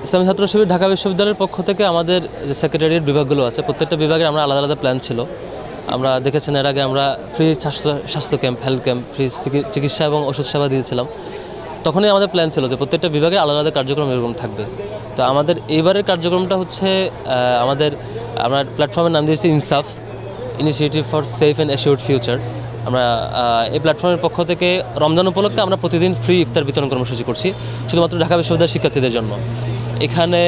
ইসলামী ছাত্র শিবির ঢাকা বিশ্ববিদ্যালয়ের পক্ষ থেকে আমাদের যে সেক্রেটারিয়েট বিভাগগুলো আছে প্রত্যেকটা বিভাগের আমরা আলাদা আলাদা প্ল্যান ছিল। আমরা দেখেছেন এর আগে আমরা ফ্রি স্বাস্থ্য ক্যাম্প, হেলথ ক্যাম্প, ফ্রি চিকিৎসা এবং ওষুধ সেবা দিয়েছিলাম। তখনই আমাদের প্ল্যান ছিল যে প্রত্যেকটা বিভাগে আলাদা আলাদা কার্যক্রম এরকম থাকবে। তো আমাদের এইবারের কার্যক্রমটা হচ্ছে আমরা প্ল্যাটফর্মের নাম দিয়েছি ইনসাফ, initiative for safe and assured future. আমরা এই প্ল্যাটফর্মের পক্ষ থেকে রমজান উপলক্ষে আমরা প্রতিদিন ফ্রি ইফতার বিতরণ কর্মসূচি করছি শুধুমাত্র ঢাকা বিশ্ববিদ্যালয়ের শিক্ষার্থীদের জন্য। এখানে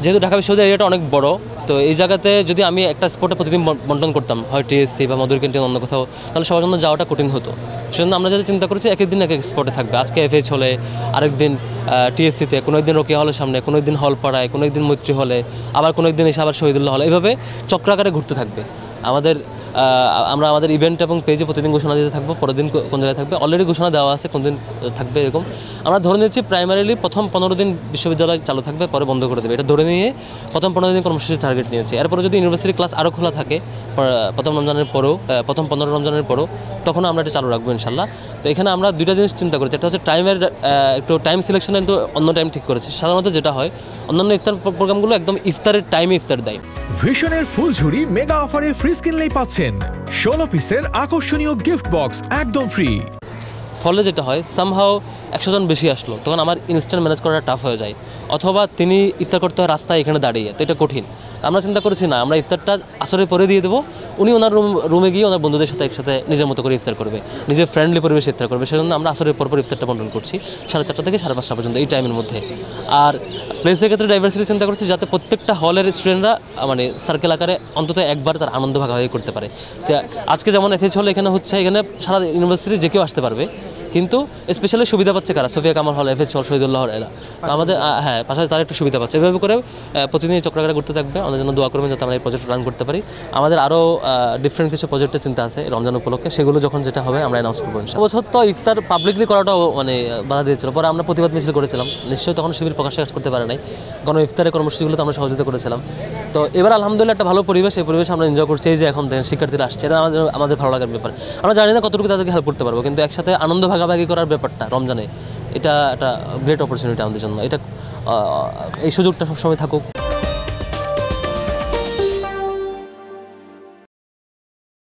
যেহেতু ঢাকা বিশ্ববিদ্যালয় এরিয়াটা অনেক বড়, তো এই জায়গাতে যদি আমি একটা স্পটে প্রতিদিন বন্টন করতাম, হয় টিএসসি বা মধুর ক্যান্টিন অন্য কোথাও, তাহলে সবার জন্য যাওয়াটা কঠিন হতো। সেজন্য আমরা যেটা চিন্তা করেছি এক এক দিন এক এক স্পটে থাকবে। আজকে এফএইচ হলে, আরেকদিন টিএসসিতে, কোনো একদিন রোকেয়া হলের সামনে, কোনো একদিন হলপাড়ায়, কোনো একদিন মৈত্রী হলে, আবার কোনো একদিন এসে আবার শহীদুল্লাহ হলে, এইভাবে চক্রাকারে ঘুরতে থাকবে। আমরা আমাদের ইভেন্ট এবং পেজে প্রতিদিন ঘোষণা দিতে থাকবো পরের দিন কোন জায়গায় থাকবে। অলরেডি ঘোষণা দেওয়া আছে কোন দিন থাকবে এরকম। আমরা ধরে নিচ্ছি প্রাইমারিলি প্রথম 15 দিন বিশ্ববিদ্যালয় চালু থাকবে, পরে বন্ধ করে দেবে। এটা ধরে নিয়ে প্রথম 15 দিন কর্মসূচি টার্গেট নিয়েছি। এরপরে যদি ইউনিভার্সিটি ক্লাস আরও খোলা থাকে প্রথম 15 রমজানের পরেও, তখন আমরা এটা চালু রাখবো ইনশাল্লাহ। তো এখানে আমরা দুইটা জিনিস চিন্তা করেছি। একটা হচ্ছে একটু টাইম সিলেকশন, একটু অন্য টাইম ঠিক করেছি। সাধারণত যেটা হয় অন্যান্য ইফতার প্রোগ্রামগুলো একদম ইফতারের টাইমে ইফতার দেয়। ভিশনের ফুলঝুরি মেগা অফারে ফ্রিজ কিনলেই পাচ্ছেন 16 পিসের আকর্ষণীয় গিফট বক্স একদম ফ্রি। ফলে যেটা হয়, সামহাও 100 জন বেশি আসলো, তখন আমার ইনস্ট্যান্ট ম্যানেজ করাটা টাফ হয়ে যায়। অথবা তিনি ইফতার করতে হয় রাস্তায় এখানে দাঁড়িয়ে, তো এটা কঠিন। আমরা চিন্তা করেছি না, আমরা ইফতারটা আসরে পরে দিয়ে দেবো, উনি ওনার রুমে গিয়ে ওনার বন্ধুদের সাথে একসাথে নিজের মতো করে ইফতার করবে, নিজের ফ্রেন্ডলি পরিবেশে ইফতার করবে। সেজন্য আমরা আসরের পরপর ইফতারটা বন্টন করছি 4:30 থেকে 5:30 পর্যন্ত, এই টাইমের মধ্যে। আর প্লেসের ক্ষেত্রে ডাইভার্সিটি চিন্তা করছি যাতে প্রত্যেকটা হলের স্টুডেন্টরা মানে সার্কেল আকারে অন্তত একবার তার আনন্দ ভাগাভাগি করতে পারে। তো আজকে যেমন এফএইচ হল এখানে হচ্ছে, এখানে সারা ইউনিভার্সিটি যে কেউ আসতে পারবে, কিন্তু স্পেশালি সুবিধা পাচ্ছে কারা? সোফিয়া কামাল হল, এফএইচ হল, শহীদুল্লাহ হল, এরা। তো আমাদের পাশাপাশি তারা একটু সুবিধা পাচ্ছে। এভাবে করে প্রতিদিন চক্রাকারে ঘুরতে থাকবে। আমাদের জন্য দোয়া করবেন যাতে আমরা এই প্রজেক্ট রান করতে পারি। আমাদের আরও ডিফারেন্ট কিছু প্রজেক্টের চিন্তা আছে রমজান উপলক্ষে, সেগুলো যখন যেটা হবে আমরা অ্যানাউন্স করবো। বছর তো ইফতার পাবলিকলি করাটাও মানে বাধা দিয়েছিল, পরে আমরা প্রতিবাদ মিছিল করেছিলাম। নিশ্চয়ই তখন শিবির প্রকাশ করতে পারে নাই, কারণ ইফতারের কর্মসূচিগুলোতে আমরা সহযোগিতা করেছিলাম। তো এবার আলহামদুলিল্লাহ একটা ভালো পরিবেশ, এই পরিবেশ আমরা এনজয় করছি। এই যে এখন দেখেন শিক্ষার্থীরা আসছে, এটা আমাদের ভালো লাগার ব্যাপার। আমরা জানি না কতটুকু তাদেরকে হেল্প করতে পারবো, কিন্তু একসাথে আনন্দ ভাগাভাগি করার ব্যাপারটা রমজানে, এটা একটা গ্রেট অপরচুনিটি আমাদের জন্য। এটা এই সুযোগটা সবসময় থাকুক।